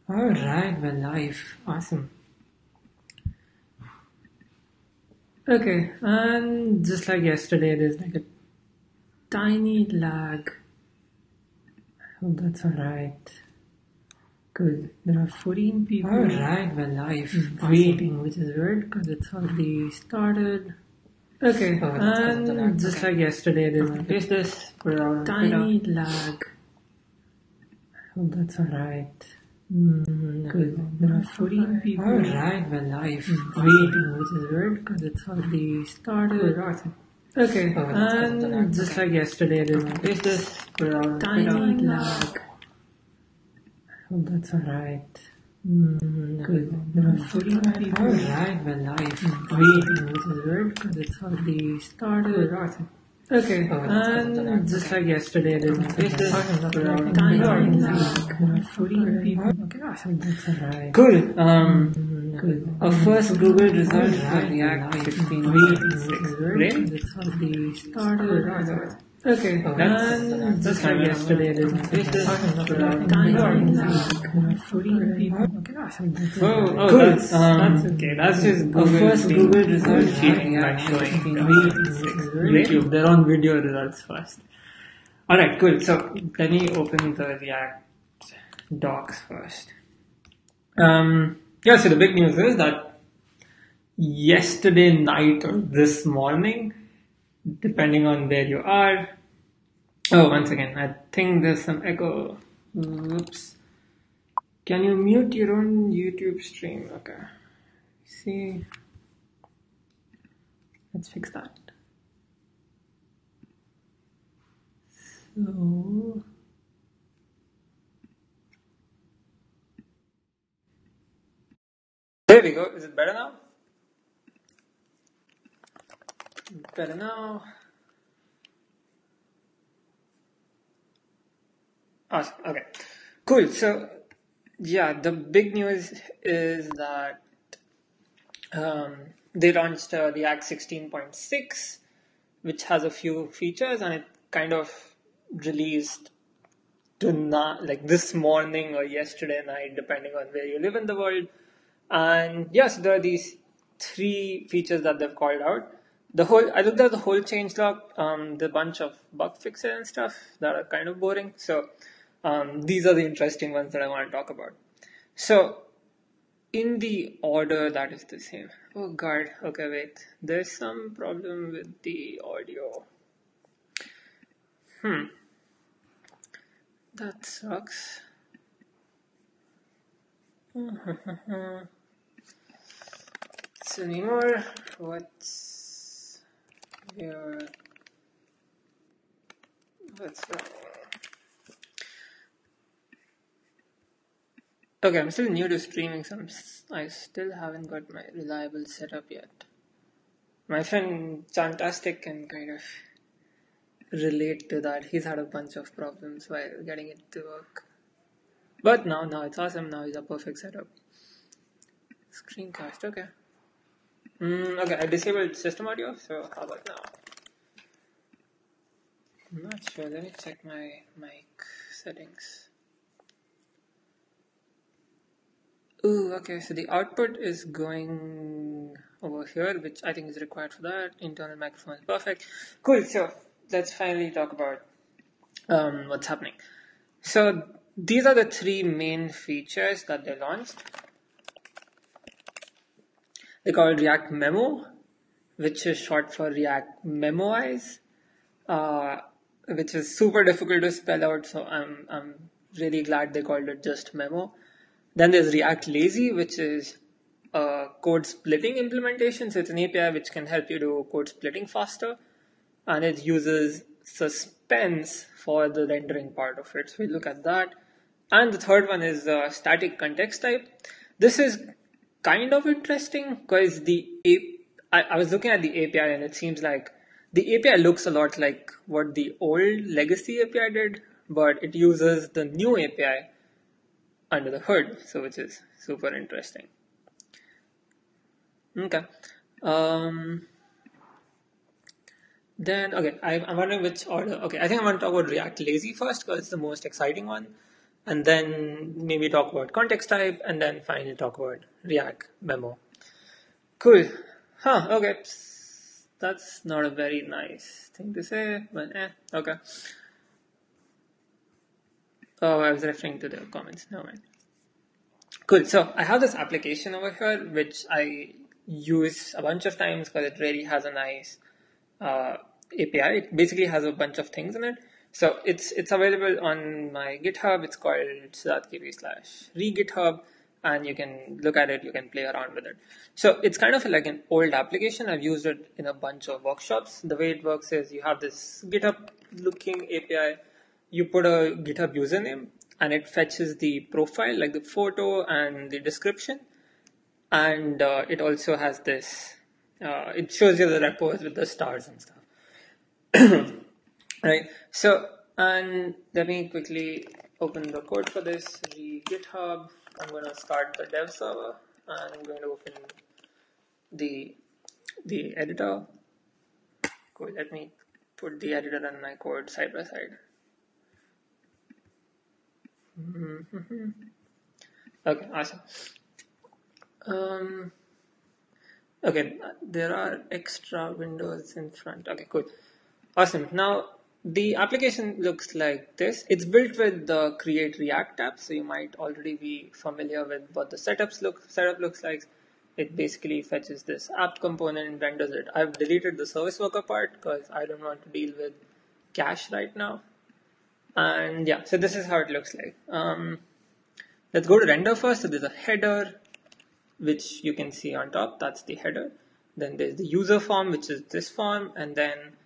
Alright, we're live. Awesome. Okay, and just like yesterday, there's like a tiny lag. I hope that's alright. Good. There are 14 people. Alright, we're live. Waiting, which is weird because it's already started. Okay, and just like yesterday, there's like Paste this, put it out on tiny Twitter. lag. I hope that's alright. Good. There are 14 people. Alright, we're live. Waiting, which is weird because it's already started. Awesome. Okay, and just like yesterday, there's like Paste this, put it out on tiny Twitter. lag. I hope that's alright. Good. There are 14 people. Alright, we're live. Waiting, which is weird because it's already started. Awesome. Okay, and just like yesterday, there's like Paste this, put it out on tiny Twitter. lag. There are 14 people. Okay, awesome. That's alright. Cool. Good. Our first Google result for Alright, React live. 16.6. Great. It's already started. Awesome. Okay, and just like yesterday, there's like tiny lag. 14 people. Okay, awesome. That's Oh, alright. that's okay. That's just Our Google first Google result cheating by showing YouTube. They're on video results first. Alright, cool. So let me open the React docs first. So the big news is that yesterday night or this morning, depending on where you are. Oh, once again, I think there's some echo. Oops. Can you mute your own YouTube stream? Okay. See. Let's fix that. So. There we go. Is it better now? Better now. Awesome. Okay. Cool. So, yeah, the big news is that they launched React 16.6, which has a few features, and it kind of released to not like this morning or yesterday night, depending on where you live in the world. And yes, there are these three features that they've called out. I looked at the whole changelog, the bunch of bug fixes and stuff that are kind of boring. So these are the interesting ones that I want to talk about. So in the order that is the same. Oh god, okay, wait. There's some problem with the audio. That sucks. So anymore, what's wrong? Okay, I'm still new to streaming, so I still haven't got my reliable setup yet. My friend Fantastic can kind of relate to that. He's had a bunch of problems while getting it to work. But now it's awesome. Now it's a perfect setup. Screencast, okay. Okay, I disabled system audio, so how about now? I'm not sure. Let me check my mic settings. Ooh, okay, so the output is going over here, which I think is required for that. Internal microphone is perfect. Cool, so let's finally talk about what's happening. So these are the three main features that they launched. They call it React Memo, which is short for React Memoize, which is super difficult to spell out, so I'm really glad they called it just Memo. Then there's React Lazy, which is a code splitting implementation. So it's an API which can help you do code splitting faster. And it uses suspense for the rendering part of it. So we look at that. And the third one is static context type. This is kind of interesting because I was looking at the API and it seems like the API looks a lot like what the old legacy API did, but it uses the new API under the hood, so which is super interesting. Okay. Then, okay, I'm wondering which order. Okay, I think I want to talk about React Lazy first because it's the most exciting one. and then maybe talk about context type, and then finally talk about React memo. Cool. Okay. That's not a very nice thing to say, but okay. Oh, I was referring to the comments. No mind. Cool. So I have this application over here which I use a bunch of times because it really has a nice API. It basically has a bunch of things in it. So it's available on my GitHub. It's called siddharthkp/regithub, and you can look at it. You can play around with it. So it's kind of like an old application. I've used it in a bunch of workshops. The way it works is you have this GitHub looking API. You put a GitHub username, and it fetches the profile, like the photo and the description, and it also has this. It shows you the repos with the stars and stuff. Right. So, and let me quickly open the code for this. GitHub. I'm going to start the dev server, and I'm going to open the editor. Cool. Let me put the editor and my code side by side. Okay, awesome. Okay, there are extra windows in front. Okay, cool. Awesome. Now, the application looks like this. It's built with the Create React app, so you might already be familiar with what the setup looks like. It basically fetches this app component and renders it. I've deleted the service worker part because I don't want to deal with cache right now. And yeah, so this is how it looks like. Let's go to render first. So there's a header, which you can see on top. That's the header. Then there's the user form, which is this form. And then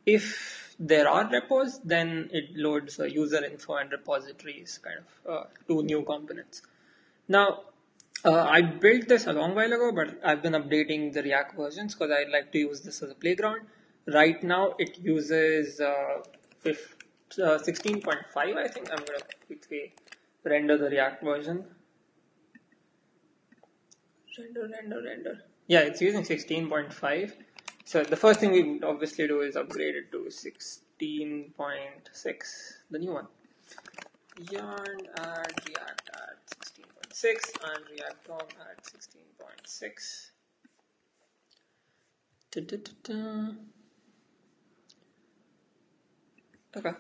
if there are repos, then it loads a user info and repositories, kind of two new components. Now, I built this a long while ago, but I've been updating the React versions because I like to use this as a playground. Right now, it uses 16.5, I think. I'm going to quickly render the React version. Render. Yeah, it's using 16.5. So the first thing we would obviously do is upgrade it to 16.6, the new one. Yarn add React at 16.6 and React DOM at 16.6. Okay.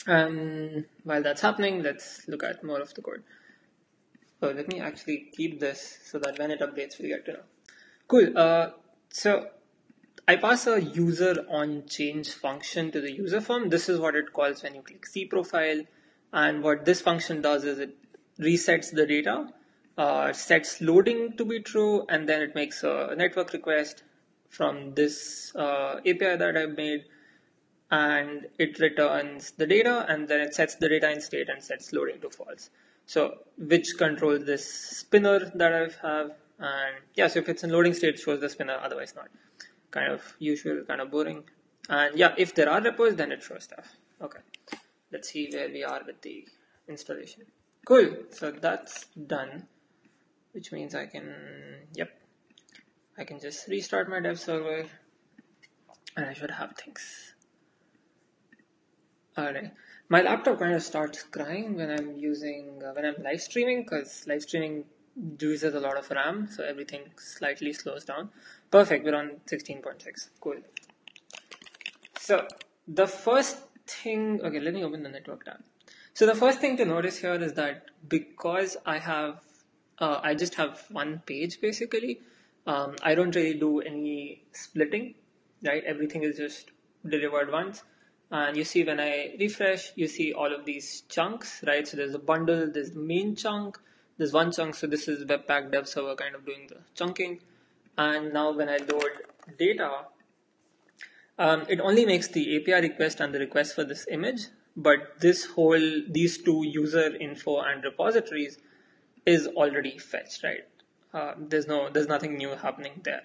And while that's happening, let's look at more of the code. Oh, let me actually keep this so that when it updates, we get to know. Cool. So I pass a user on change function to the user form. This is what it calls when you click see profile. And what this function does is it resets the data, sets loading to be true, and then it makes a network request from this API that I've made, and it returns the data, and then it sets the data in state and sets loading to false. So which controls this spinner that I have, and yeah, so if it's in loading state, it shows the spinner, otherwise not. Kind of usual, kind of boring. And yeah, if there are repos, then it shows stuff. Okay, let's see where we are with the installation. Cool, so that's done, which means I can just restart my dev server, and I should have things. Alright, my laptop kind of starts crying when I'm live streaming, because live streaming uses a lot of RAM, so everything slightly slows down. Perfect, we're on 16.6. Cool. So the first thing, okay, let me open the network tab. So the first thing to notice here is that because I just have one page basically, I don't really do any splitting, right? Everything is just delivered once. And you see when I refresh, you see all of these chunks, right? So there's a bundle, there's the main chunk, there's one chunk. So this is Webpack Dev Server kind of doing the chunking. And now when I load data, it only makes the API request and the request for this image, but these two user info and repositories is already fetched, right? There's nothing new happening there.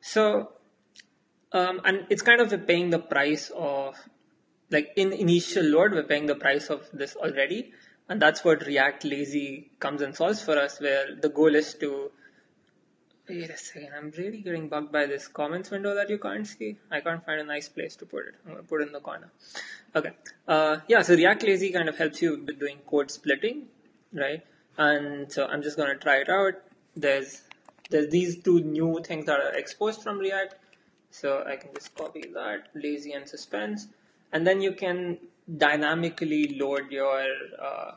So, and it's kind of paying the price of, like in initial load, we're paying the price of this already. And that's what React Lazy comes and solves for us, where the goal is to Wait a second, I'm really getting bugged by this comments window that you can't see. I can't find a nice place to put it. I'm going to put it in the corner. Okay. Yeah, so React Lazy kind of helps you with doing code splitting, right? And so I'm just going to try it out. There's these two new things that are exposed from React. So I can just copy that, lazy and suspense. And then you can dynamically load your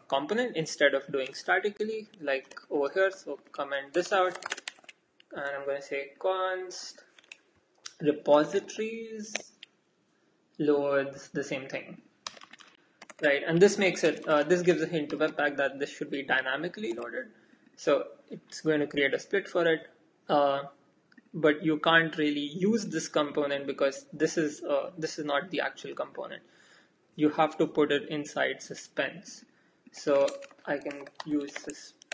component instead of doing statically, like over here. So comment this out. And I'm going to say const repositories loads the same thing, right? And this makes it, this gives a hint to Webpack that this should be dynamically loaded. So it's going to create a split for it, but you can't really use this component because this is not the actual component. You have to put it inside suspense. So I can use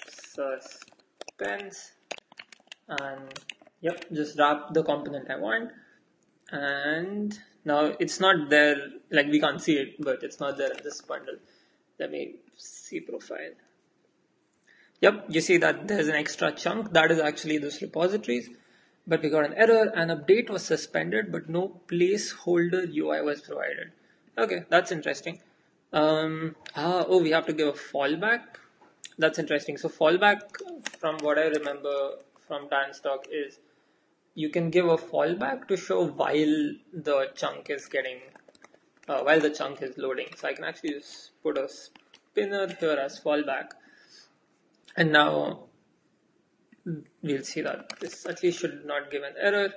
suspense and yep, just wrap the component I want. And now it's not there, like we can't see it, but it's not there in this bundle. Let me see profile. Yep, you see that there's an extra chunk that is actually those repositories, but we got an error. An update was suspended, but no placeholder UI was provided. Okay, that's interesting. Oh, we have to give a fallback. That's interesting. So fallback, from what I remember from Dan's talk, is you can give a fallback to show while the chunk is loading. So I can actually just put a spinner here as fallback, and now we'll see that this at least should not give an error.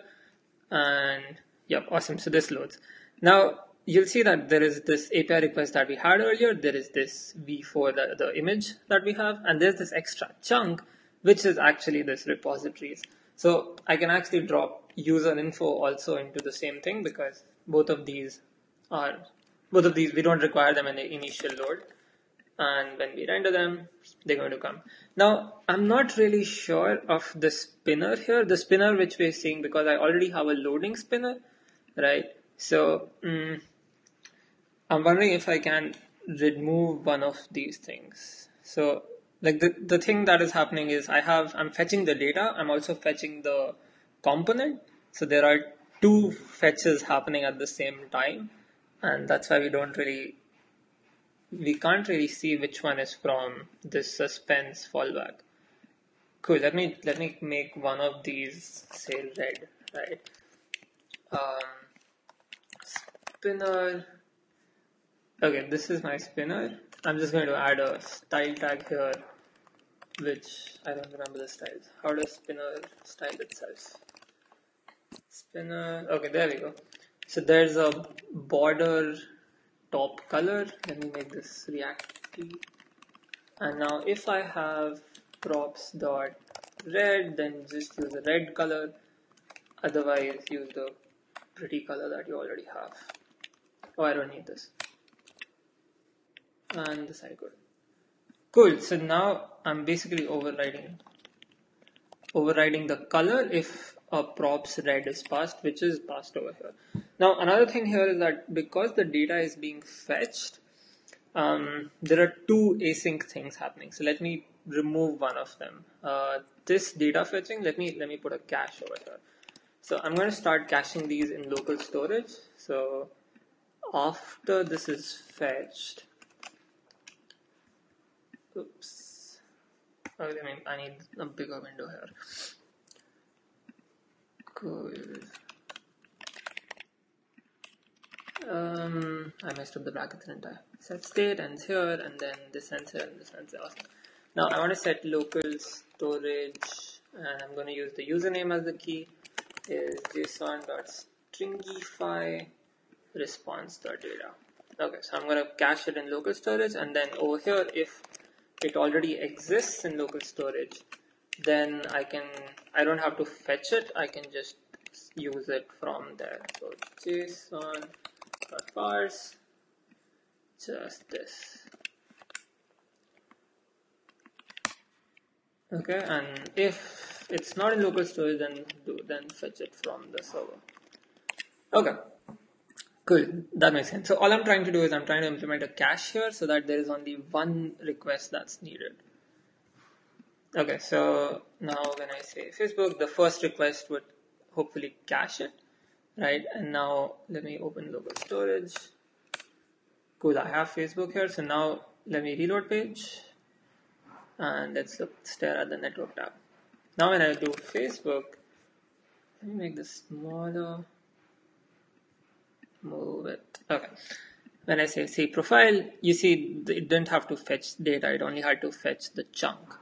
And yep, awesome. So this loads. Now you'll see that there is this API request that we had earlier. There is this v4, the image that we have, and there's this extra chunk, which is actually this repositories. So I can actually drop user info also into the same thing because both of these we don't require them in the initial load. And when we render them, they're going to come. Now, I'm not really sure of the spinner here, the spinner which we're seeing, because I already have a loading spinner, right? So, I'm wondering if I can remove one of these things. So, like the thing that is happening is I'm fetching the data, I'm also fetching the component. So there are two fetches happening at the same time, and that's why we can't really see which one is from this suspense fallback. Cool. Let me make one of these say red, right? Spinner. Okay, this is my spinner. I'm just going to add a style tag here, which I don't remember the styles. How does spinner style itself? Spinner. Okay, there we go. So there's a border top color. Let me make this reactive. And now if I have props dot red, then just use a red color. Otherwise, use the pretty color that you already have. Oh, I don't need this. And the side code. Cool. So now I'm basically overriding the color if a props red is passed, which is passed over here. Now another thing here is that because the data is being fetched, there are two async things happening. So let me remove one of them. This data fetching, let me put a cache over here. So I'm going to start caching these in local storage. So after this is fetched, oops. Okay, I need a bigger window here. Cool. I messed up the brackets and entire. Set state ends here, and then this ends here, and this ends here. Awesome. Now I want to set local storage, and I'm going to use the username as the key. Is json.stringify response.data. Okay, so I'm going to cache it in local storage, and then over here, if it already exists in local storage, then I don't have to fetch it, I can just use it from there. So json.parse, just this. Okay, and if it's not in local storage, then fetch it from the server. Okay, cool, that makes sense. So all I'm trying to do is I'm trying to implement a cache here so that there is only one request that's needed. Okay, so now when I say Facebook, the first request would hopefully cache it, right? And now let me open local storage. Cool, I have Facebook here. So now let me reload page and let's stare at the network tab. Now when I do Facebook, let me make this smaller, move it. Okay. When I say profile, you see it didn't have to fetch data. It only had to fetch the chunk,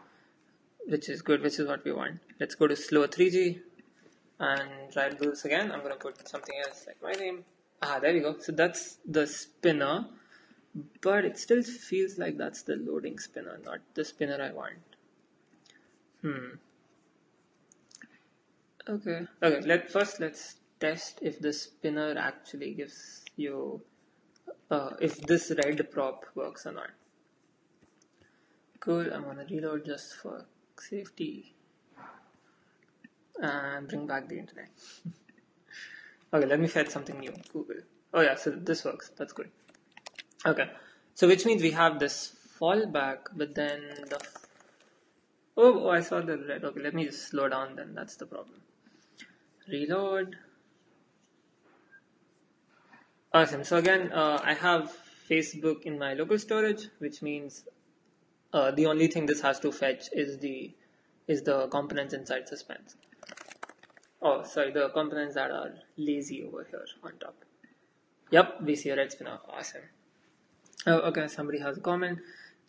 which is good, which is what we want. Let's go to slow 3G and try to do this again. I'm going to put something else like my name. There we go. So that's the spinner, but it still feels like that's the loading spinner, not the spinner I want. Okay. Let's test if the spinner actually gives you if this red prop works or not. Cool. I'm gonna reload just for safety and bring back the internet. Okay, let me fetch something new. Google. Oh yeah, so this works. That's good. Okay, so which means we have this fallback, but then the I saw the red. Okay, let me just slow down. Then that's the problem. Reload. Awesome. So again, I have Facebook in my local storage, which means the only thing this has to fetch is the components inside suspense. Oh, sorry, the components that are lazy over here on top. Yep, we see a red spinner. Awesome. Oh, okay, somebody has a comment.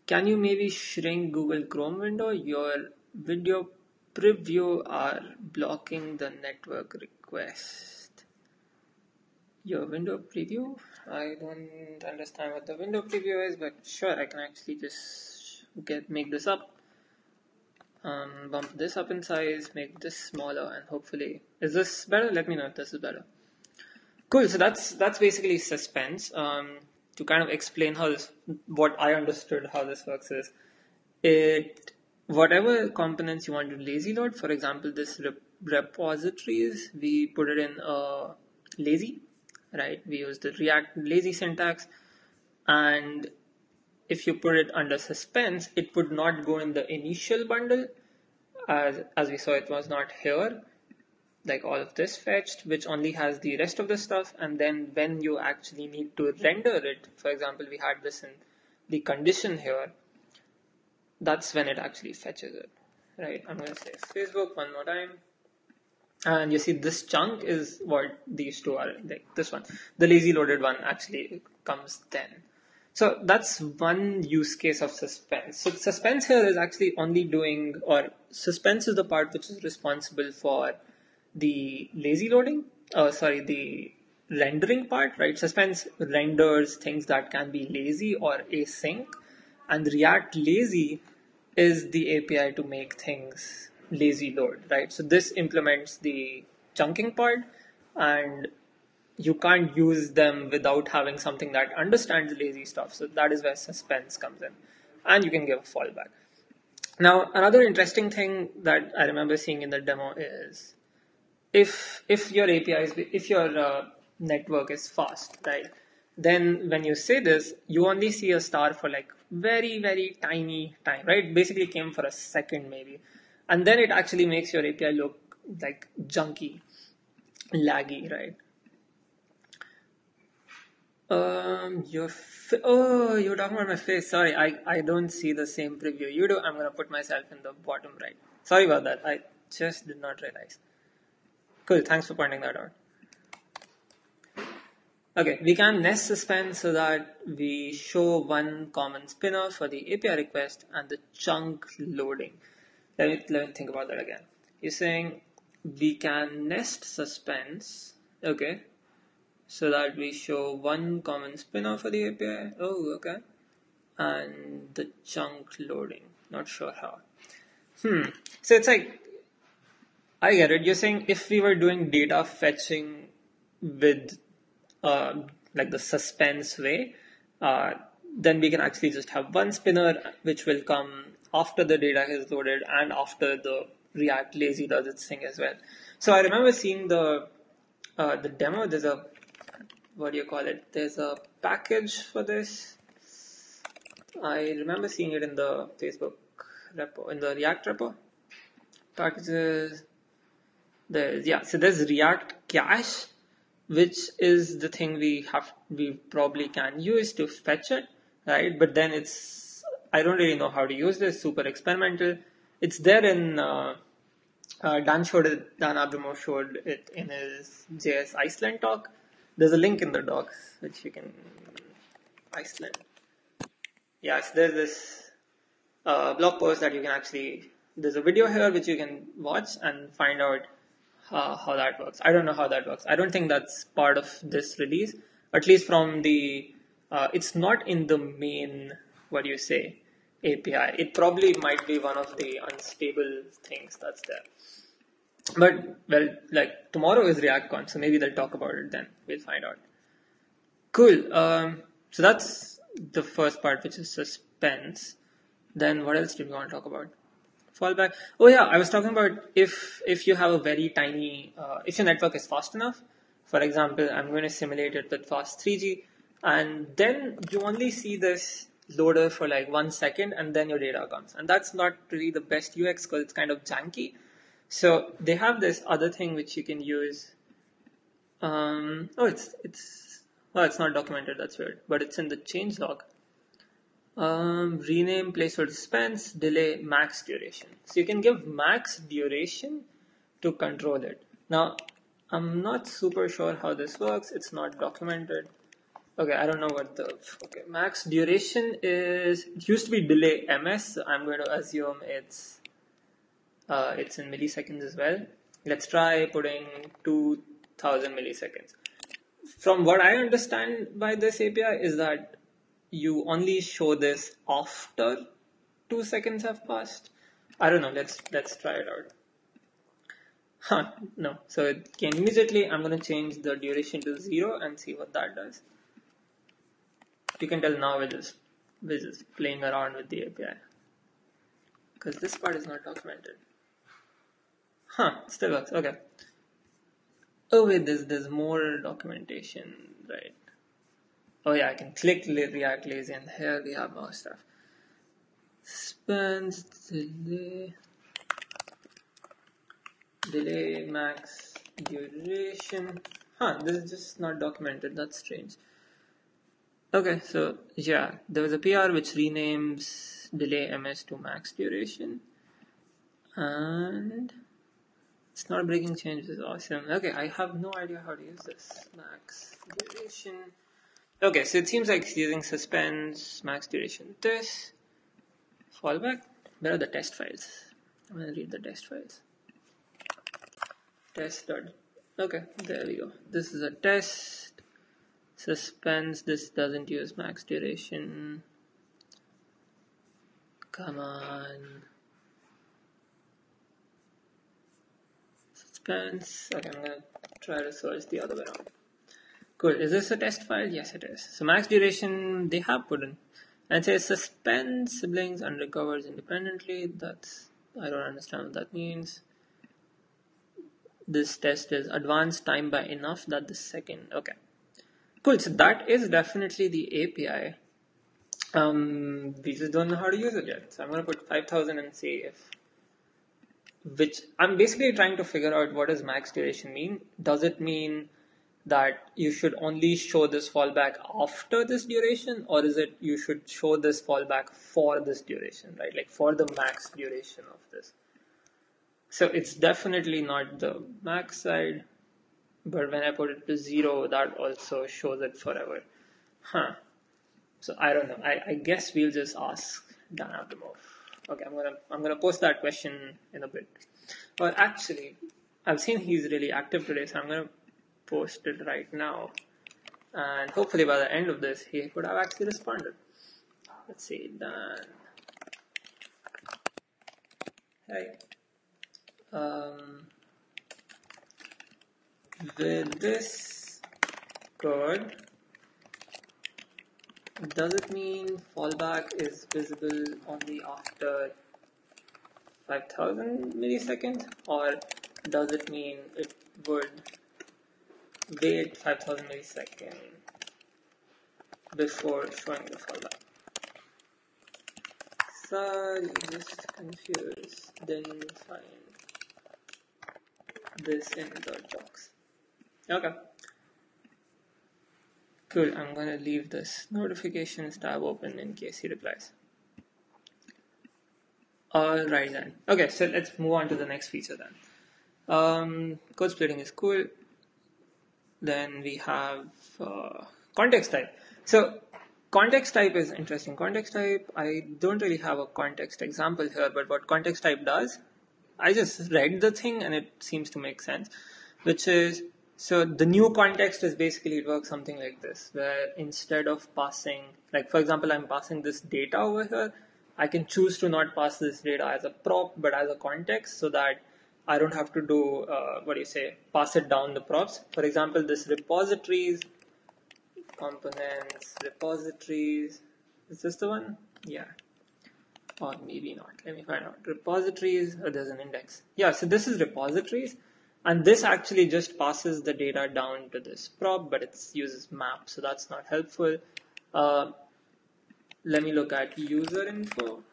Can you maybe shrink Google Chrome window? Your video preview are blocking the network request. Your window preview? I don't understand what the window preview is, but sure, I can actually just make this up. Bump this up in size, make this smaller, and hopefully, is this better? Let me know if this is better. Cool. So that's basically suspense. To kind of explain what I understood how this works is, whatever components you want to lazy load. For example, this repositories, we put it in lazy, right? We use the React lazy syntax, and if you put it under suspense, it would not go in the initial bundle, as we saw it was not here, like all of this fetched, which only has the rest of the stuff, and then when you actually need to render it, for example, we had this in the condition here, that's when it actually fetches it, right? I'm going to say Facebook one more time. And you see this chunk is what these two are, like this one. The lazy loaded one actually comes then. So that's one use case of suspense. So suspense here is actually only suspense is the part which is responsible for the lazy loading, the rendering part, right? Suspense renders things that can be lazy or async, and React lazy is the API to make things lazy load, right? So this implements the chunking part, and you can't use them without having something that understands lazy stuff. So that is where suspense comes in, and you can give a fallback. Now, another interesting thing that I remember seeing in the demo is if your network is fast, right? Then when you say this, you only see a star for like very, very tiny time, right? Basically came for a second maybe. And then it actually makes your API look like junky, laggy, right? You're talking about my face. Sorry, I don't see the same preview you do. I'm gonna put myself in the bottom right. Sorry about that. I just did not realize. Cool. Thanks for pointing that out. Okay, we can nest suspense so that we show one common spinner for the API request and the chunk loading. Let me think about that again. You're saying we can nest suspense, okay, so that we show one common spinner for the API. Oh, okay. And the chunk loading. Not sure how. So it's like, I get it. You're saying if we were doing data fetching with like the suspense way, then we can actually just have one spinner which will come after the data is loaded and after the React lazy does its thing as well. So I remember seeing the demo. There's a, what do you call it? There's a package for this. I remember seeing it in the Facebook repo, in the React repo. Packages. So there's React cache, which is the thing we probably can use to fetch it, right? But then I don't really know how to use this. Super experimental. It's there in Dan Abramov showed it in his JS Iceland talk. There's a link in the docs which you can Iceland. Yes, there's this blog post that you can actually. There's a video here which you can watch and find out how that works. I don't know how that works. I don't think that's part of this release, at least from the. It's not in the main. What do you say? API. It probably might be one of the unstable things that's there. But well, like tomorrow is ReactCon, so maybe they'll talk about it then. We'll find out. Cool. So that's the first part, which is suspense. Then what else do we want to talk about? Fallback. Oh yeah, I was talking about if you have a very tiny, if your network is fast enough. For example, I'm going to simulate it with fast 3G, and then you only see this loader for like 1 second, and then your data comes, and that's not really the best UX because it's kind of janky. So they have this other thing which you can use. It's not documented. That's weird, but it's in the changelog. Rename placeholder suspense, delay, max duration. So you can give max duration to control it. Now, I'm not super sure how this works. It's not documented. Okay, I don't know what max duration is. It used to be delay ms. So I'm going to assume it's in milliseconds as well. Let's try putting 2000 milliseconds. From what I understand by this API is that you only show this after 2 seconds have passed. I don't know. Let's try it out. No. So it can immediately. I'm going to change the duration to 0 and see what that does. You can tell now we're just playing around with the API because this part is not documented. It still works. Okay. Oh wait, there's more documentation, right? Oh yeah, I can click React Lazy, and here we have more stuff. Suspense, delay, max duration. This is just not documented. That's strange. Okay, so yeah, there was a PR which renames delay ms to max duration, and it's not breaking changes. Awesome. Okay, I have no idea how to use this max duration. Okay, so it seems like it's using suspense, max duration, this, fallback. Where are the test files? I'm going to read the test files. Test. Okay, there we go. This is a test. Suspense, this doesn't use max duration. Come on. Suspense. Okay, I'm going to try to search the other way around. Cool. Is this a test file? Yes, it is. So max duration they have put in. And it says suspend siblings and recovers independently. I don't understand what that means. This test is advanced time by enough that the second. Okay. Cool. So that is definitely the API. We just don't know how to use it yet. So I'm going to put 5000 and see which I'm basically trying to figure out what does max duration mean. Does it mean that you should only show this fallback after this duration, or is it you should show this fallback for this duration, right? Like for the max duration of this. So it's definitely not the max side, but when I put it to 0, that also shows it forever. So I don't know. I guess we'll just ask Dan Abramov. Okay, I'm gonna post that question in a bit. Or actually, I've seen he's really active today, so I'm gonna post it right now, and hopefully by the end of this he could have actually responded. Let's see, Dan. Hey, with this code, does it mean fallback is visible only after 5000 milliseconds, or does it mean it would wait 5000 milliseconds before showing the fallback? Sorry, just confused. Didn't find this in the docs. Okay. Cool. I'm gonna leave this notifications tab open in case he replies. Alright then. Okay, so let's move on to the next feature then. Code splitting is cool. Then we have context type. So context type is interesting. Context type, I don't really have a context example here, but what context type does, I just read the thing and it seems to make sense, which is, so the new context is basically, it works something like this, where instead of passing, like for example, I'm passing this data over here, I can choose to not pass this data as a prop, but as a context, so that I don't have to do, pass it down the props. For example, this repositories, components, repositories, is this the one? Yeah. Or maybe not. Let me find out. Repositories, there's an index. Yeah, so this is repositories. And this actually just passes the data down to this prop, but it uses map, so that's not helpful. Let me look at user info.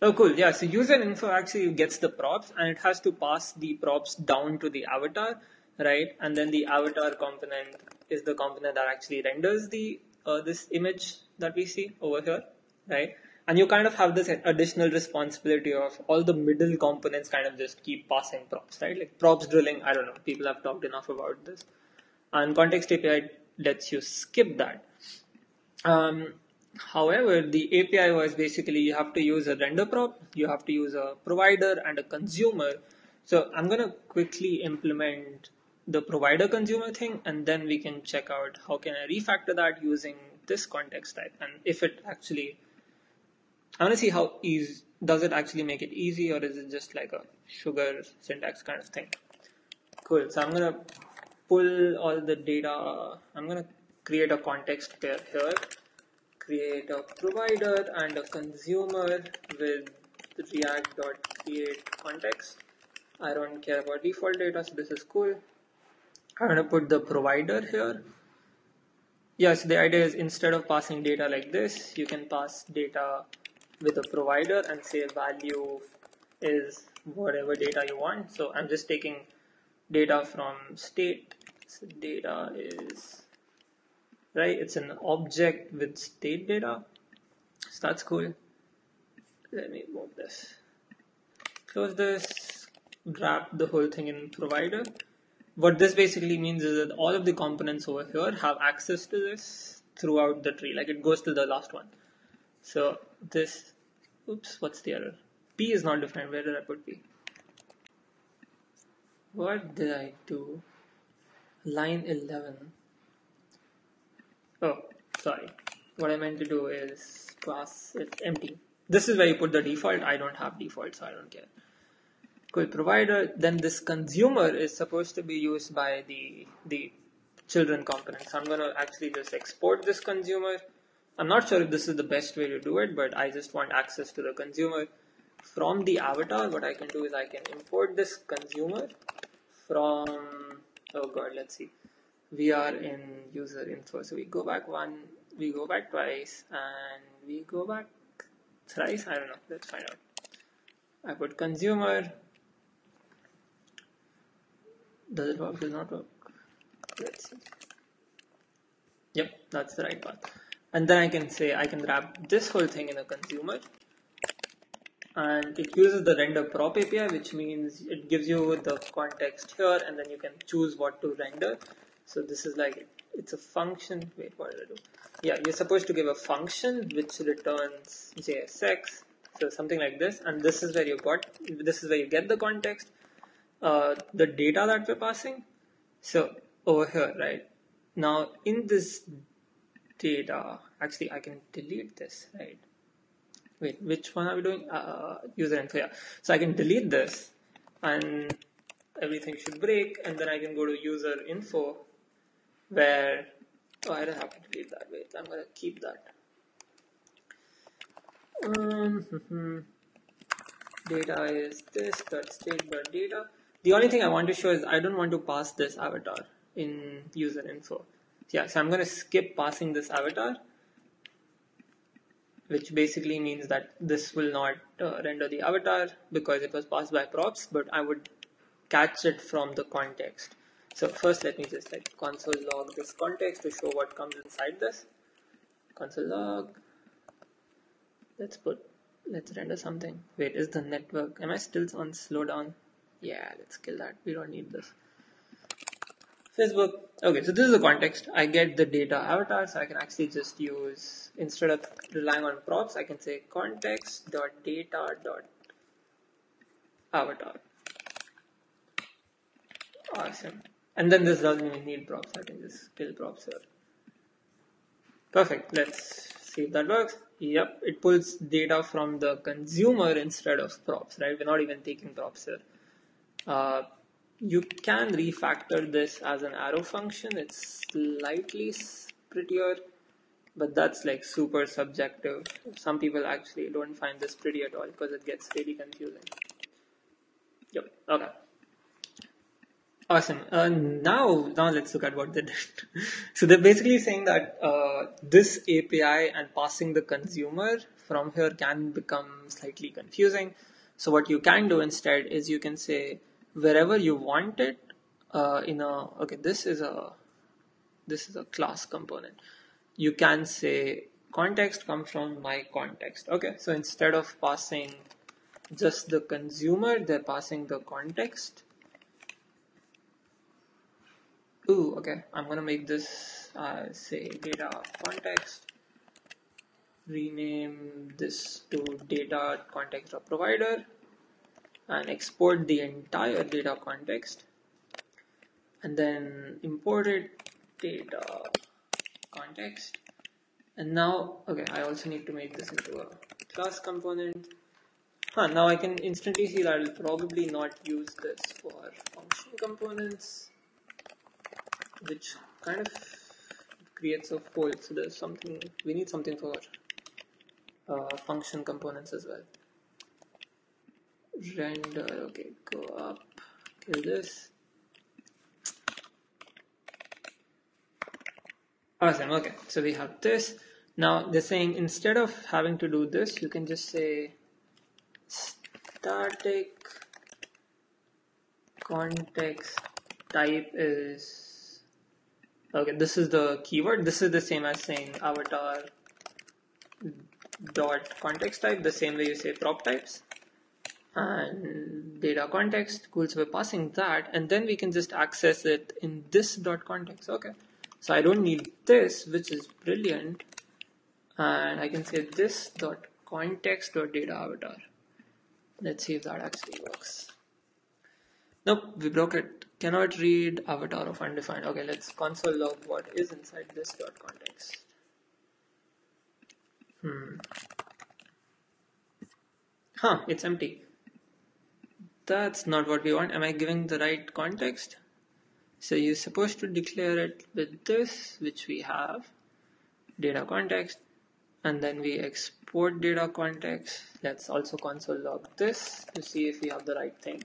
Oh, cool. Yeah, so user info actually gets the props and it has to pass the props down to the avatar, right? And then the avatar component is the component that actually renders the this image that we see over here, right? And you kind of have this additional responsibility of all the middle components kind of just keep passing props, right? Like props drilling, I don't know, people have talked enough about this. And context API lets you skip that. However, the API was basically you have to use a render prop, you have to use a provider and a consumer. So I'm going to quickly implement the provider consumer thing, and then we can check out how can I refactor that using this context type. And if it actually, I want to see how easy, does it actually make it easy, or is it just like a sugar syntax kind of thing? Cool. So I'm going to pull all the data. I'm going to create a context pair here. Create a provider and a consumer with react.create context. I don't care about default data, so this is cool. I'm going to put the provider here. Yes, the idea is instead of passing data like this, you can pass data with a provider and say value is whatever data you want. So I'm just taking data from state. So data is, right, it's an object with state data. So that's cool. Let me move this. Close this, wrap the whole thing in provider. What this basically means is that all of the components over here have access to this throughout the tree. Like it goes to the last one. So this, oops, what's the error? P is not defined. Where did I put P? What did I do? Line 11. Oh, sorry. What I meant to do is pass it empty. This is where you put the default. I don't have default, so I don't care. Cool. Provider. Then this consumer is supposed to be used by the children component. So I'm going to actually just export this consumer. I'm not sure if this is the best way to do it, but I just want access to the consumer from the avatar. What I can do is I can import this consumer from, oh god, let's see. We are in user info. So we go back one, we go back twice, and we go back thrice. I don't know. Let's find out. I put consumer. Does it work? Does not work? Let's see. Yep, that's the right path. And then I can say I can wrap this whole thing in a consumer. And it uses the render prop API, which means it gives you the context here, and then you can choose what to render. So this is like, it's a function. Wait, what did I do? Yeah, you're supposed to give a function which returns JSX, so something like this. And this is where you get the context, the data that we're passing. So over here, right now in this data, actually I can delete this, right? Wait, which one are we doing? User info, yeah. So I can delete this and everything should break, and then I can go to user info where, oh, I don't have to delete that. Wait, I'm going to keep that. Data is this, dot state dot data. The only thing I want to show is I don't want to pass this avatar in user info. Yeah, so I'm going to skip passing this avatar. which basically means that this will not render the avatar because it was passed by props, but I would catch it from the context. So first let me just like console log this context to show what comes inside this. Console log, let's render something. Wait, is the network, am I still on slowdown? Yeah, let's kill that, we don't need this. Facebook. Okay, so this is the context. I get the data avatar, so I can actually just use, instead of relying on props, I can say context.data.avatar. Awesome. And then this doesn't even need props. I can just kill props here. Perfect. Let's see if that works. Yep, it pulls data from the consumer instead of props, right? We're not even taking props here. You can refactor this as an arrow function. It's slightly prettier, but that's like super subjective. Some people actually don't find this pretty at all because it gets really confusing. Yep. Okay. Awesome. Now let's look at what they did. So they're basically saying that this API and passing the consumer from here can become slightly confusing. So what you can do instead is you can say wherever you want it this is a class component. You can say context comes from my context. Okay, so instead of passing just the consumer, they're passing the context. Ooh, okay, I'm gonna make this say data context, rename this to data context of provider, and export the entire data context, and then import it data context. And now, okay, I also need to make this into a class component. Now I can instantly see that I'll probably not use this for function components, which kind of creates a hole. So there's something, we need something for function components as well. Render, okay, go up, kill this. Awesome, okay, so we have this. Now they're saying instead of having to do this, you can just say static context type is, okay, this is the keyword. This is the same as saying avatar dot context type, the same way you say prop types. And data context, cool, so we're passing that, and then we can just access it in this dot context. Okay, so I don't need this, which is brilliant, and I can say this dot context dot data avatar. Let's see if that actually works. Nope, we broke it. Cannot read avatar of undefined. Okay, let's console log what is inside this dot context. It's empty. That's not what we want. Am I giving the right context? So you're supposed to declare it with this, which we have, data context, and then we export data context. Let's also console log this to see if we have the right thing.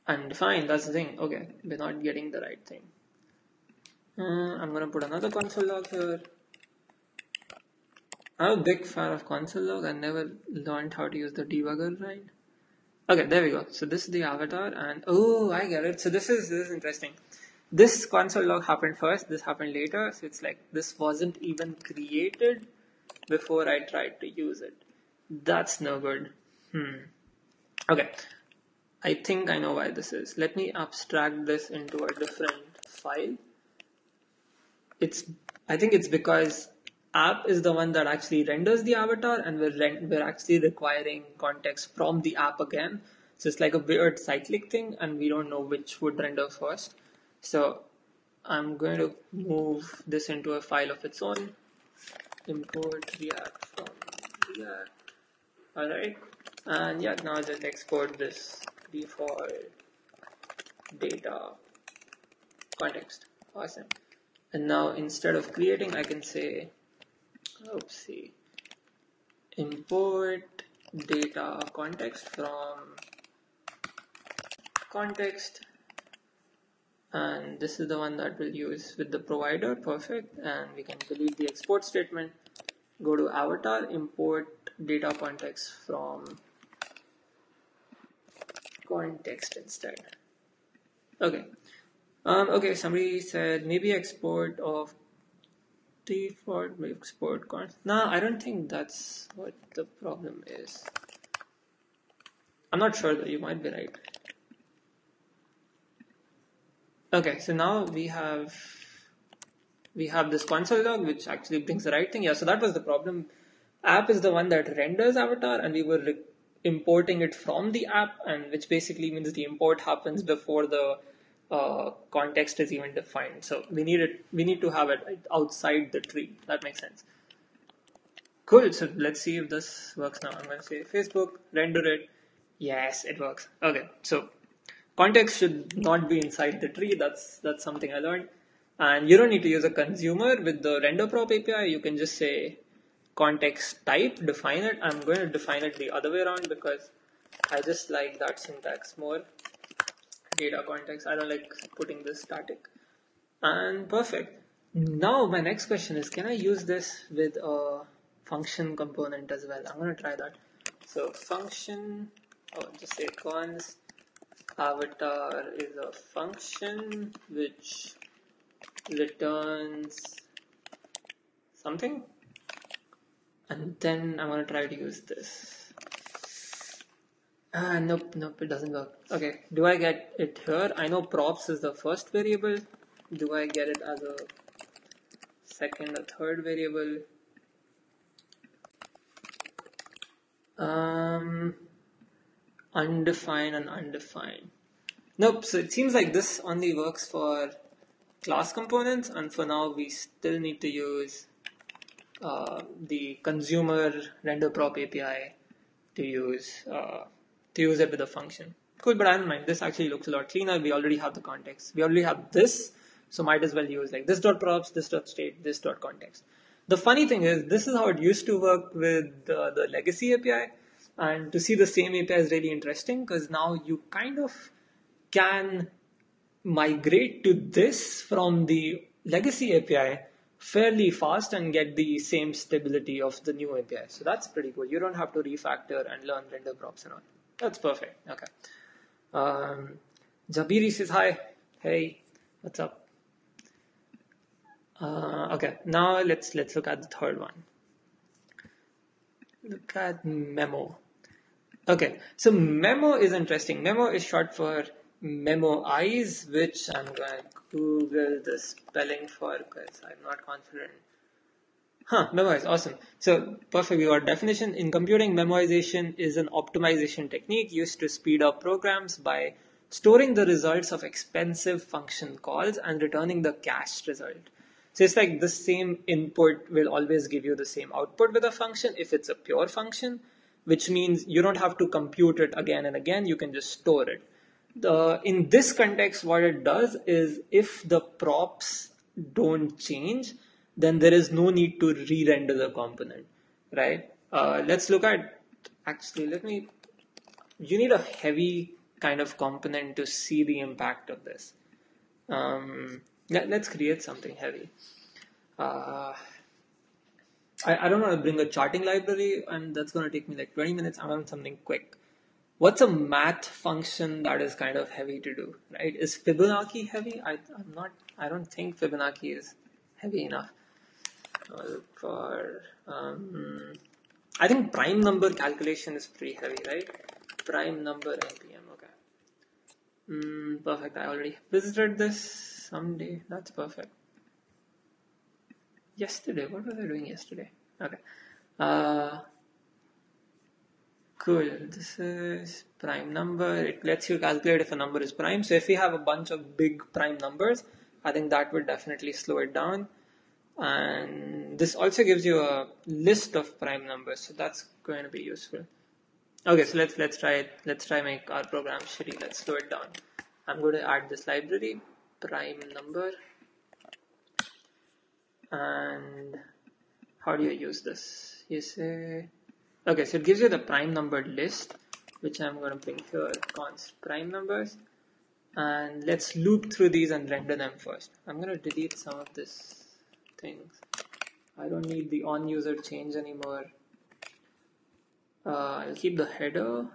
Undefined, that's the thing. Okay, we're not getting the right thing. I'm gonna put another console log here. I'm a big fan of console log. I never learned how to use the debugger right. Okay, there we go. So this is the avatar, and oh, I get it. So this is interesting. This console log happened first. This happened later. So it's like this wasn't even created before I tried to use it. That's no good. Okay, I think I know why this is. Let me abstract this into a different file. I think it's because app is the one that actually renders the avatar, and we're actually requiring context from the app again. So it's like a weird cyclic thing, and we don't know which would render first. So I'm going to move this into a file of its own. Import React from React. Alright. And yeah, now just export this default data context. Awesome. And now instead of creating, I can say, oopsie, import data context from context, and this is the one that we'll use with the provider. Perfect. And we can delete the export statement, go to avatar, import data context from context instead. Okay. Okay, somebody said maybe export of default export const. No, I don't think that's what the problem is. I'm not sure though, you might be right. Okay, so now we have this console log which actually brings the right thing. Yeah, so that was the problem. App is the one that renders avatar, and we were importing it from the app, and which basically means the import happens before the context is even defined. So we need to have it outside the tree. That makes sense. Cool. So let's see if this works now. I'm going to say Facebook, render it. Yes, it works. Okay. So context should not be inside the tree. That's something I learned. And you don't need to use a consumer with the render prop API. You can just say context type, define it. I'm going to define it the other way around because I just like that syntax more. Data context. I don't like putting this static. And perfect. Now my next question is, can I use this with a function component as well? I'm going to try that. So function, just say const avatar is a function which returns something, and then I'm going to try to use this. Nope, it doesn't work. Okay, do I get it here? I know props is the first variable. Do I get it as a second or third variable? Undefined and undefined. Nope, so it seems like this only works for class components, and for now we still need to use the consumer render prop API to use it with a function. Cool, but I don't mind. This actually looks a lot cleaner. We already have the context. We already have this, so might as well use like this.props, this.state, this.context. The funny thing is, this is how it used to work with the legacy API, and to see the same API is really interesting because now you kind of can migrate to this from the legacy API fairly fast and get the same stability of the new API. So that's pretty cool. You don't have to refactor and learn render props and all. That's perfect. Okay. Jabiri says hi. Hey, what's up? Okay, now let's look at the third one. Look at memo. Okay, so memo is interesting. Memo is short for memoize, which I'm going to Google the spelling for because I'm not confident. Memoize, awesome. So perfect, we got definition. In computing, memoization is an optimization technique used to speed up programs by storing the results of expensive function calls and returning the cached result. So it's like the same input will always give you the same output with a function if it's a pure function, which means you don't have to compute it again and again, you can just store it. In this context, what it does is if the props don't change, then there is no need to re-render the component, right? Let's look at, actually, you need a heavy kind of component to see the impact of this. Let's create something heavy. I don't want to bring a charting library, and that's going to take me like 20 minutes. I want something quick. What's a math function that is kind of heavy to do, right? Is Fibonacci heavy? I don't think Fibonacci is heavy enough. I think prime number calculation is pretty heavy, right? Prime number NPM, okay. Perfect, I already visited this someday. That's perfect. Yesterday, what was I doing yesterday? Okay. Cool, this is prime number. It lets you calculate if a number is prime. So if we have a bunch of big prime numbers, I think that would definitely slow it down. And this also gives you a list of prime numbers, so that's going to be useful. Okay, so let's try it. Let's try make our program shitty. Let's slow it down. I'm going to add this library, prime number. And how do you use this? You say, okay, so it gives you the prime number list, which I'm going to bring here, const prime numbers. And let's loop through these and render them first. I'm going to delete some of this things. I don't need the on user change anymore. I'll keep the header.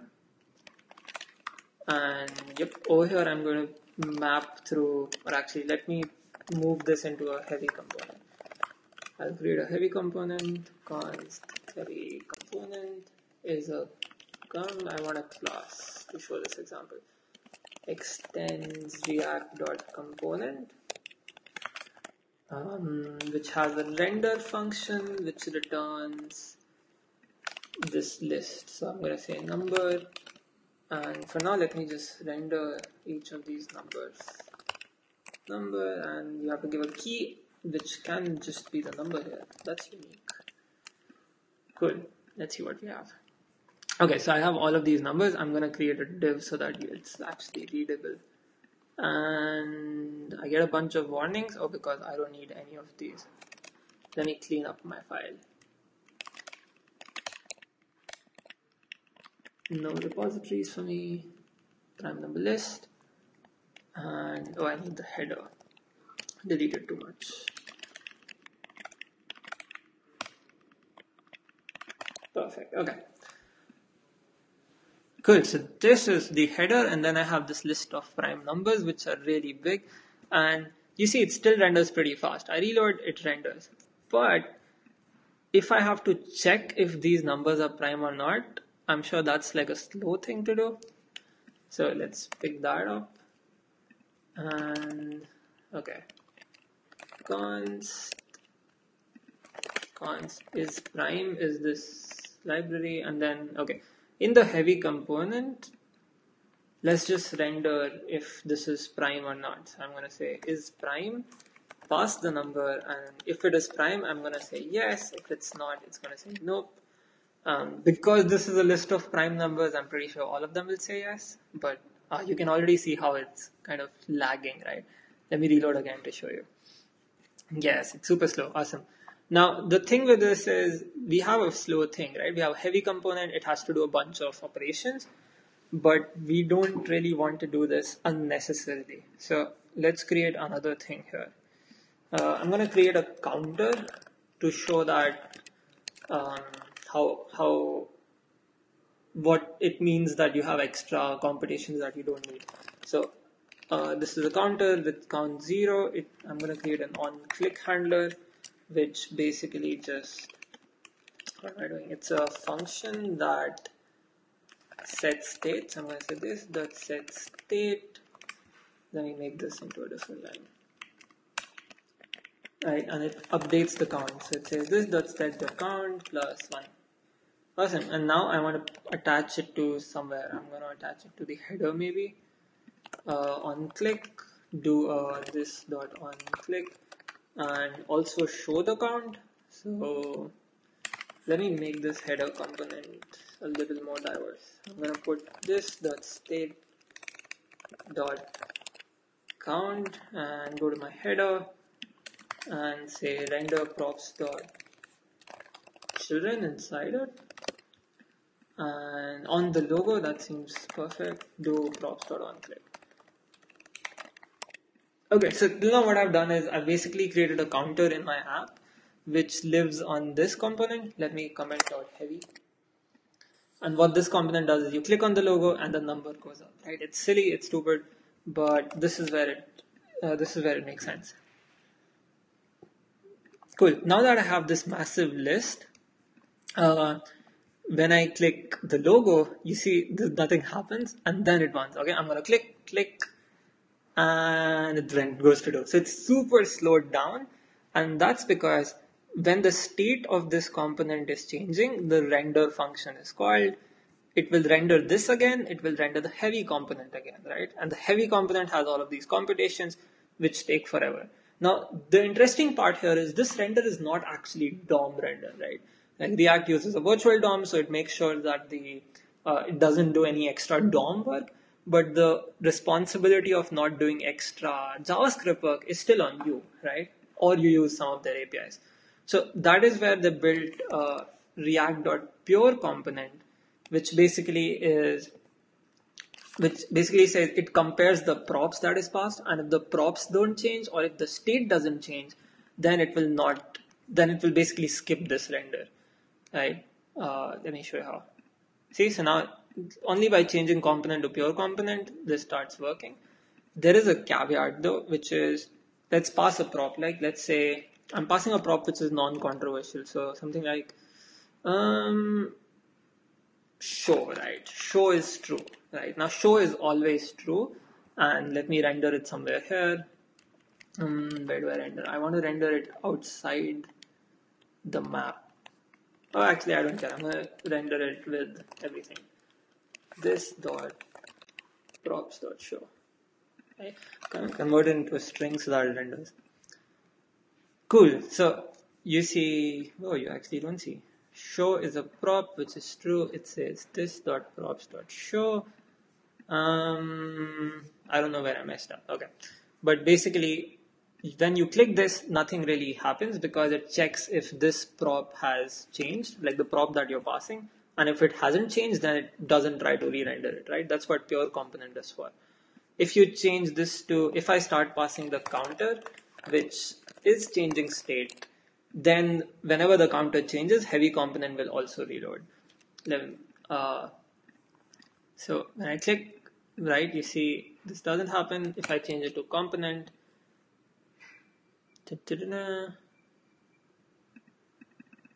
And yep, over here I'm going to map through, or actually let me move this into a heavy component. I'll create a heavy component. Const heavy component is a I want a class to show this example. Extends react.component, which has a render function which returns this list. So I'm going to say number, and for now let me just render each of these numbers. Number, and you have to give a key which can just be the number here. That's unique. Cool. Let's see what we have. Okay, so I have all of these numbers. I'm going to create a div so that it's actually readable. And I get a bunch of warnings. Oh, because I don't need any of these. Let me clean up my file. No repositories for me. Prime number list. And oh, I need the header. Deleted too much. Perfect. Okay. Cool. So this is the header, and then I have this list of prime numbers which are really big, and you see it still renders pretty fast. I reload, it renders. But if I have to check if these numbers are prime or not, I'm sure that's like a slow thing to do. So let's pick that up. And okay. Const is prime is this library, and then okay. In the heavy component, let's just render if this is prime or not. So I'm going to say is prime, pass the number, and if it is prime, I'm going to say yes. If it's not, it's going to say nope. Because this is a list of prime numbers, I'm pretty sure all of them will say yes, but you can already see how it's kind of lagging, right? Let me reload again to show you. Yes, it's super slow. Awesome. Now, the thing with this is we have a slow thing, right? We have a heavy component. It has to do a bunch of operations, but we don't really want to do this unnecessarily. So let's create another thing here. I'm going to create a counter to show that what it means that you have extra computations that you don't need. So this is a counter with count 0. I'm going to create an on-click handler, which basically just, what am I doing? It's a function that sets state. So I'm going to say this dot set state. Let me make this into a different line. Right, and it updates the count. So it says this dot set the count plus 1. Awesome. And now I want to attach it to somewhere. I'm going to attach it to the header maybe. On click, do this dot on click, and also show the count. So let me make this header component a little more diverse. I'm going to put this dot state dot count and go to my header and say render props dot children inside it. And on the logo, that seems perfect, do props dot on click. Okay, so now what I've done is I've basically created a counter in my app which lives on this component. Let me comment out heavy. And what this component does is you click on the logo and the number goes up. Right? It's silly, it's stupid, but this is where it makes sense. Cool. Now that I have this massive list, when I click the logo, you see nothing happens, and then it runs. Okay, I'm gonna click, and it then goes to do. So it's super slowed down, and that's because when the state of this component is changing, the render function is called. It will render this again, it will render the heavy component again, right? And the heavy component has all of these computations which take forever. Now, the interesting part here is this render is not actually DOM render, right? Like React uses a virtual DOM, so it makes sure that it doesn't do any extra DOM work, but the responsibility of not doing extra JavaScript work is still on you, right? Or you use some of their APIs. So that is where they built React.pure component, which basically is which basically says it compares the props that is passed, and if the props don't change or if the state doesn't change, then it will not, then it will basically skip this render, right? Let me show you how. See, so now only by changing component to pure component, this starts working. There is a caveat though, which is, let's pass a prop, like let's say I'm passing a prop which is non-controversial, so something like show, right? Show is true, right? Now show is always true, and let me render it somewhere here. Where do I render? I want to render it outside the map. Oh, actually, I don't care. I'm gonna render it with everything. This dot props dot show. Right? Convert it into a string so that it renders. Cool. So you see. Oh, you actually don't see. Show is a prop which is true. It says this dot props dot show. I don't know where I messed up. Okay, but basically, when you click this, nothing really happens because it checks if this prop has changed, like the prop that you're passing, and if it hasn't changed, then it doesn't try to re-render it, right? That's what pure component is for. If you change this to, if I start passing the counter, which is changing state, then whenever the counter changes, heavy component will also reload. So when I click, right, you see this doesn't happen. If I change it to component,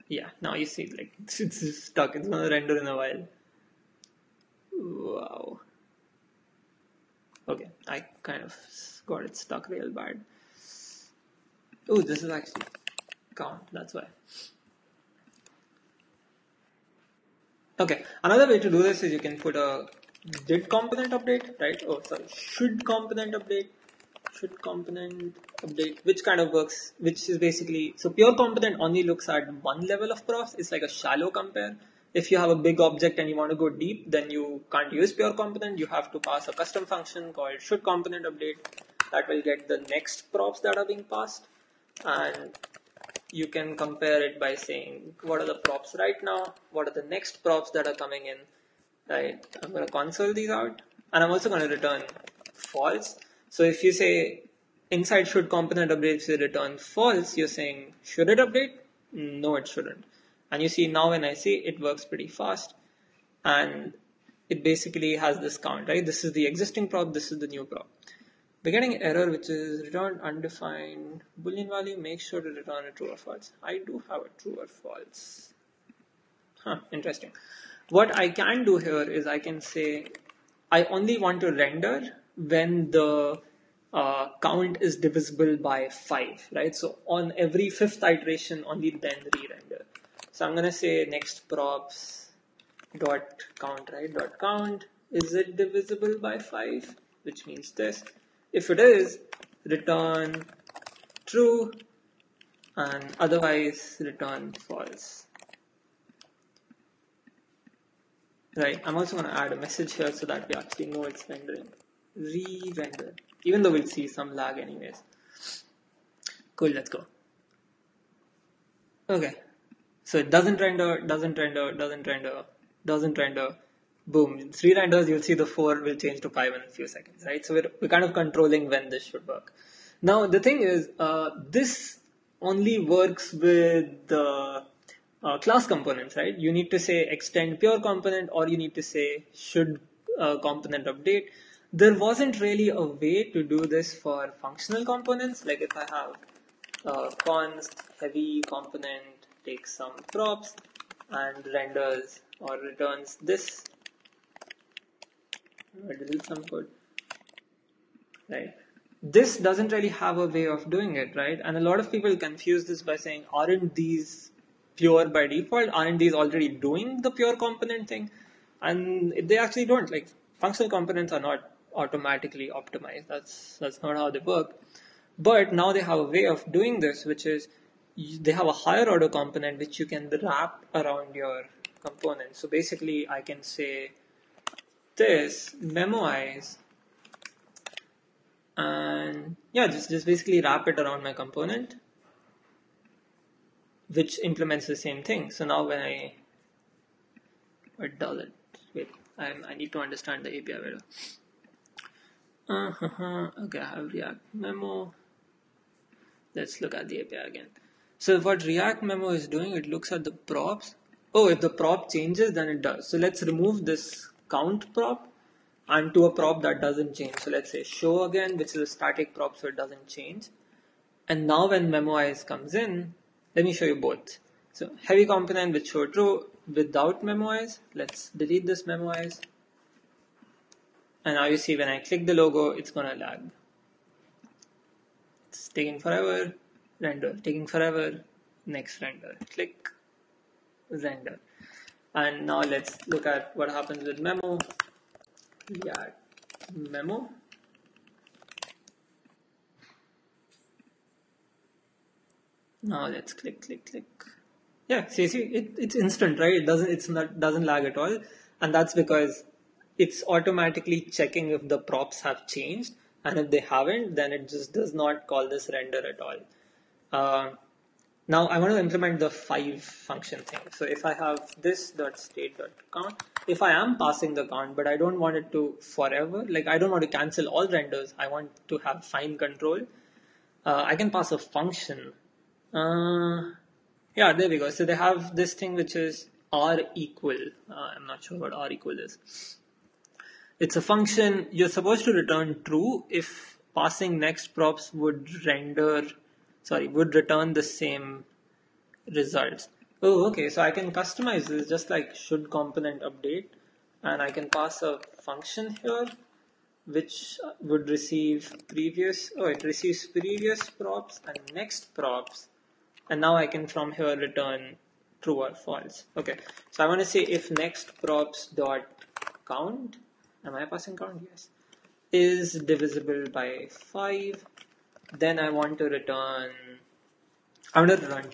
yeah, now you see like it's stuck. It's gonna render in a while. Wow. Okay, I kind of got it stuck real bad. Oh, this is actually count. That's why. Okay, another way to do this is you can put a did component update, right? Oh, sorry, should component update. Should component update, which kind of works, which is basically, so pure component only looks at one level of props. It's like a shallow compare. If you have a big object and you want to go deep, then you can't use pure component. You have to pass a custom function called should component update that will get the next props that are being passed, and you can compare it by saying what are the props right now, what are the next props that are coming in, right? I'm going to console these out, and I'm also going to return false. So if you say inside should component update, you return false, you're saying should it update? No, it shouldn't. And you see now when I see it works pretty fast, and it basically has this count, right? This is the existing prop, this is the new prop. We're getting error which is return undefined boolean value. Make sure to return a true or false. I do have a true or false. Interesting. What I can do here is I can say I only want to render when the count is divisible by 5, right? So on every 5th iteration, only then re-render. So I'm going to say next props dot count, right? Dot count, is it divisible by 5? Which means this. If it is, return true, and otherwise return false. Right, I'm also going to add a message here so that we actually know it's rendering. Re-render, even though we'll see some lag anyways. Cool, let's go. Okay, so it doesn't render, doesn't render, doesn't render, doesn't render. Boom, in 3 renders, you'll see the 4 will change to 5 in a few seconds, right? So we're kind of controlling when this should work. Now, the thing is, this only works with the class components, right? You need to say extend pure component, or you need to say should component update. There wasn't really a way to do this for functional components. Like if I have const heavy component takes some props and renders or returns this. I delete some code, right? This doesn't really have a way of doing it, right? And a lot of people confuse this by saying, aren't these pure by default? Aren't these already doing the pure component thing? And they actually don't. Like functional components are not automatically optimized. That's not how they work. But now they have a way of doing this, which is they have a higher order component which you can wrap around your component. So basically, I can say this memoize, and yeah, just basically wrap it around my component, which implements the same thing. So now when what does it? Wait, I need to understand the API better. Okay, I have React memo. Let's look at the API again. So what React memo is doing, it looks at the props. Oh, if the prop changes, then it does. So let's remove this count prop and to a prop that doesn't change. So let's say show again, which is a static prop, so it doesn't change. And now when memoize comes in, let me show you both. So heavy component with show true without memoize. Let's delete this memoize. And now you see when I click the logo, it's gonna lag. It's taking forever, render, taking forever, next render, click, render. And now let's look at what happens with memo. React memo. Now let's click. Yeah, see, it's instant, right? It doesn't lag at all, and that's because it's automatically checking if the props have changed, and if they haven't, then it just does not call this render at all. Now I want to implement the 5 function thing. So if I have this.state.count, if I am passing the count, but I don't want it to forever, like I don't want to cancel all renders, I want to have fine control, I can pass a function. Yeah, there we go. So they have this thing which is r equal. I'm not sure what r equal is. It's a function. You're supposed to return true if passing next props would return the same results. Oh, okay. So I can customize this just like should component update, and I can pass a function here which would receive it receives previous props and next props. And now I can from here return true or false. Okay, so I want to say if next props dot count, am I passing count? Yes, is divisible by 5, then I want to return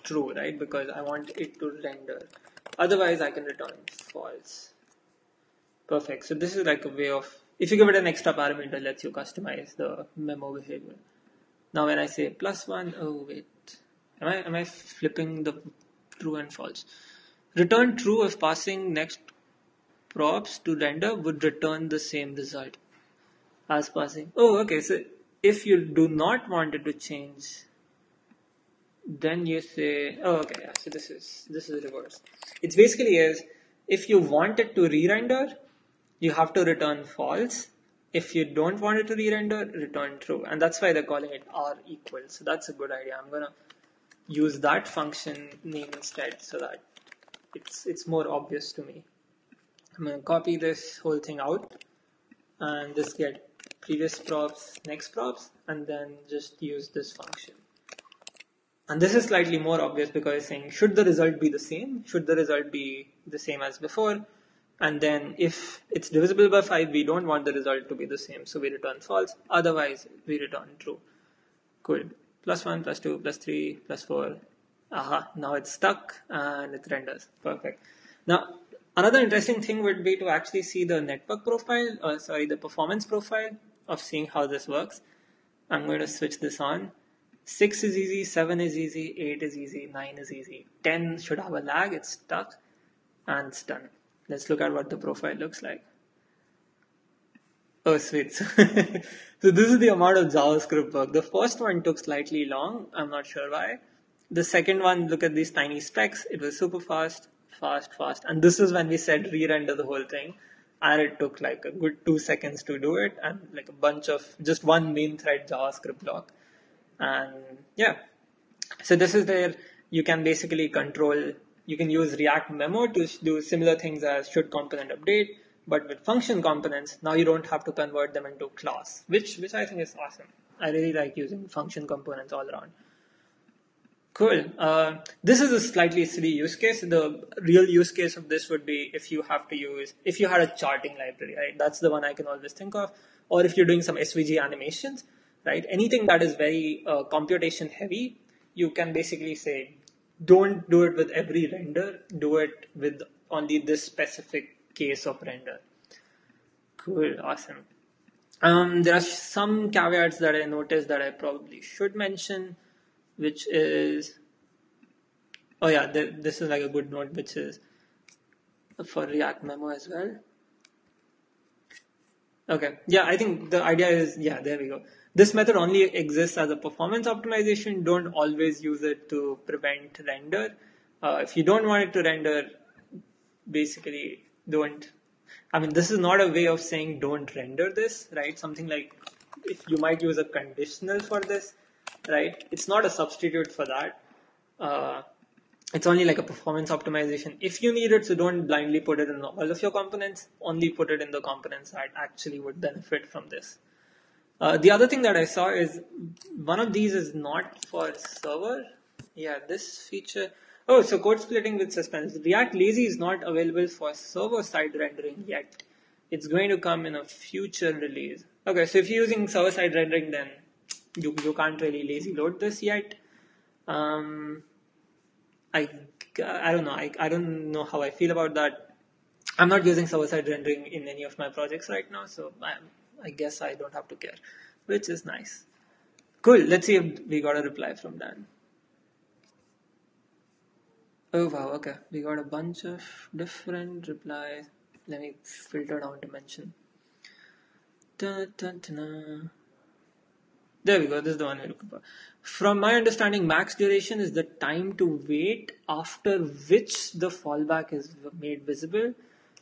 true, right? Because I want it to render. Otherwise, I can return false. Perfect. So this is like a way of, if you give it an extra parameter, it lets you customize the memo behavior. Now when I say +1, oh wait. Am I flipping the true and false? Return true if passing next props to render would return the same result as passing. Oh, okay. So if you do not want it to change, then you say, oh, okay. Yeah, so this is reverse. It's basically is if you want it to re-render, you have to return false. If you don't want it to re-render, return true. And that's why they're calling it r equal. So that's a good idea. I'm gonna use that function name instead so that it's more obvious to me. I'm going to copy this whole thing out and just get previous props, next props, and then just use this function. And this is slightly more obvious because it's saying should the result be the same? Should the result be the same as before? And then if it's divisible by 5, we don't want the result to be the same, so we return false. Otherwise, we return true. Cool. +1, +2, +3, +4. Aha, now it's stuck and it renders. Perfect. Now, another interesting thing would be to actually see the network profile, the performance profile of seeing how this works. I'm going to switch this on. 6 is easy, 7 is easy, 8 is easy, 9 is easy. 10 should have a lag, it's stuck, and it's done. Let's look at what the profile looks like. Oh, sweet. So this is the amount of JavaScript work. The first one took slightly long. I'm not sure why. The second one, look at these tiny specks. It was super fast. And this is when we said re-render the whole thing. And it took like a good 2 seconds to do it. And like a bunch of just one main thread JavaScript block. And yeah. So this is where you can basically control, you can use React memo to do similar things as should component update. But with function components, now you don't have to convert them into class, which I think is awesome. I really like using function components all around. Cool. This is a slightly silly use case. The real use case of this would be if you had a charting library, right? That's the one I can always think of. Or if you're doing some SVG animations, right? Anything that is very computation heavy, you can basically say, don't do it with every render, do it with only this specific case of render. Cool, awesome. There are some caveats that I noticed that I probably should mention, which is, oh yeah, this is like a good note, which is for React memo as well. Okay. Yeah, I think the idea is, yeah, there we go. This method only exists as a performance optimization. Don't always use it to prevent render. If you don't want it to render, basically don't. I mean, this is not a way of saying don't render this, right? Something like if you might use a conditional for this, right? It's not a substitute for that. Uh, it's only like a performance optimization. If you need it, so don't blindly put it in all of your components. Only put it in the components that actually would benefit from this. The other thing that I saw is one of these is not for server. Yeah, this feature. Oh, so code splitting with suspense. React Lazy is not available for server side rendering yet. It's going to come in a future release. Okay, so if you're using server side rendering, then you can't really lazy load this yet. Um, I, I don't know. I don't know how I feel about that. I'm not using server-side rendering in any of my projects right now, so I guess I don't have to care, which is nice. Cool. Let's see if we got a reply from Dan. Oh wow. Okay, we got a bunch of different replies. Let me filter down to mention. Dun, dun, dun, dun. There we go. This is the one we're looking for. From my understanding, max duration is the time to wait after which the fallback is made visible.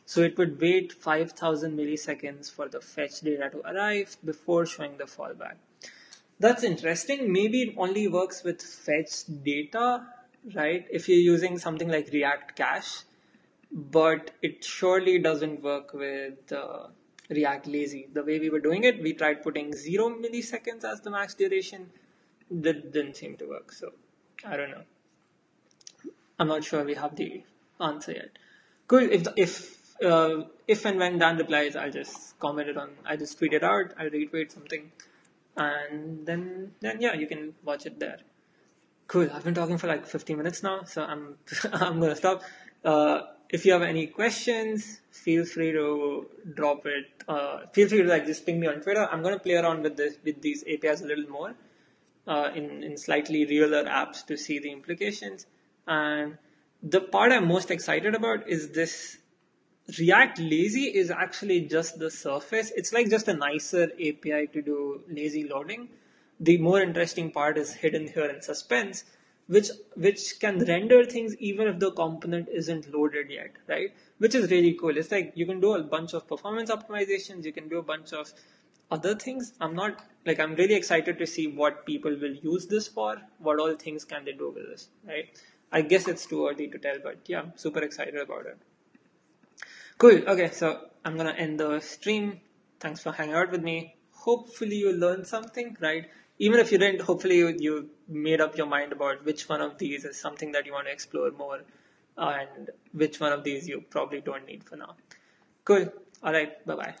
So it would wait 5,000 milliseconds for the fetch data to arrive before showing the fallback. That's interesting. Maybe it only works with fetch data, right? If you're using something like React Cache, but it surely doesn't work with React Lazy. The way we were doing it, we tried putting 0 milliseconds as the max duration. That didn't seem to work. So I don't know. I'm not sure we have the answer yet. Cool. If and when Dan replies, I'll just comment it on. I just tweet it out. I'll retweet something, and then yeah, you can watch it there. Cool. I've been talking for like 15 minutes now, so I'm I'm gonna stop. If you have any questions, feel free to drop it. Feel free to like just ping me on Twitter. I'm gonna play around with these APIs a little more in slightly realer apps to see the implications. And the part I'm most excited about is this React Lazy is actually just the surface. It's like just a nicer API to do lazy loading. The more interesting part is hidden here in suspense, which can render things even if the component isn't loaded yet, right? Which is really cool. It's like you can do a bunch of performance optimizations, you can do a bunch of other things. I'm really excited to see what people will use this for. What all things can they do with this, right? I guess it's too early to tell, but yeah, I'm super excited about it. Cool. Okay, so I'm gonna end the stream. Thanks for hanging out with me. Hopefully you learned something, right? Even if you didn't, hopefully you made up your mind about which one of these is something that you want to explore more, and which one of these you probably don't need for now. Cool. All right. Bye bye.